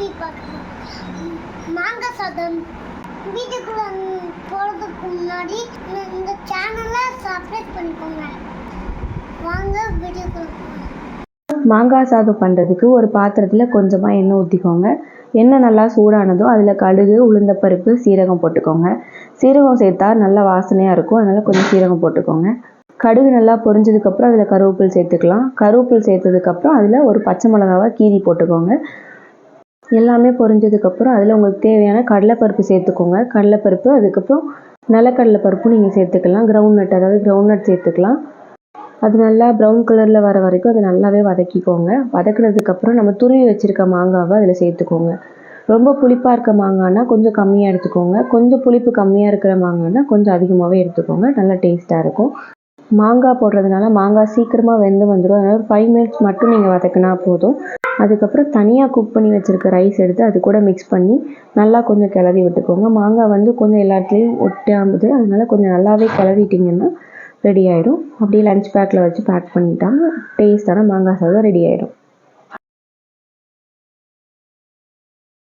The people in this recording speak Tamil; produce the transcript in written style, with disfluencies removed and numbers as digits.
ரெசிபி பார்க்கலாம். மாங்காய் சாதம் வீட்டுக்குள்ள போகிறதுக்கு முன்னாடி இந்த சேனலை சப்ஸ்கிரைப் பண்ணிக்கோங்க. வாங்க வீடியோக்குள்ள போகலாம். மாங்காய் சாதம் பண்ணுறதுக்கு ஒரு பாத்திரத்தில் கொஞ்சமாக எண்ணெய் ஊற்றிக்கோங்க. எண்ணெய் நல்லா சூடானதும் அதில் கடுகு, உளுந்தப்பருப்பு, சீரகம் போட்டுக்கோங்க. சீரகம் சேர்த்தா நல்லா வாசனையாக இருக்கும், அதனால் கொஞ்சம் சீரகம் போட்டுக்கோங்க. கடுகு நல்லா பொரிஞ்சதுக்கப்புறம் அதில் கருவேப்பில் சேர்த்துக்கலாம். கருவேப்பில் சேர்த்ததுக்கப்புறம் அதில் ஒரு பச்சை மிளகாவை கீறி போட்டுக்கோங்க. எல்லாமே பொரிஞ்சதுக்கப்புறம் அதில் உங்களுக்கு தேவையான கடலைப்பருப்பு சேர்த்துக்கோங்க. கடலைப்பருப்பு, அதுக்கப்புறம் நிலக்கடலைப்பருப்பும் நீங்கள் சேர்த்துக்கலாம். கிரவுண்ட் நட் சேர்த்துக்கலாம். அது நல்லா ப்ரௌன் கலரில் வர வரைக்கும் அதை நல்லாவே வதக்கிக்கோங்க. வதக்குனதுக்கப்புறம் நம்ம துருவி வச்சுருக்க மாங்காவை அதில் சேர்த்துக்கோங்க. ரொம்ப புளிப்பாக இருக்க மாங்காய்னா கொஞ்சம் கம்மியாக எடுத்துக்கோங்க. கொஞ்சம் புளிப்பு கம்மியாக இருக்கிற மாங்காய்னா கொஞ்சம் அதிகமாகவே எடுத்துக்கோங்க. நல்லா டேஸ்ட்டாக இருக்கும். மாங்காய் போடுறதுனால மாங்காய் சீக்கிரமாக வெந்து வந்துடும். அதனால் ஒரு 5 மினிட்ஸ் மட்டும் நீங்கள் வதக்கினா போதும். அதுக்கப்புறம் தனியாக குக் பண்ணி வச்சுருக்க ரைஸ் எடுத்து அது கூட மிக்ஸ் பண்ணி நல்லா கொஞ்சம் கிளறி விட்டுக்கோங்க. மாங்காய் கொஞ்சம் எல்லா இடத்துலையும் ஒட்டாகுது, அதனால் கொஞ்சம் நல்லாவே கிளறிட்டிங்கன்னா ரெடி ஆகிடும். அப்படியே லஞ்ச் பேக்கில் வச்சு பேக் பண்ணிட்டாங்க டேஸ்ட்டான மாங்காய் சாதம் ரெடி ஆகிடும்.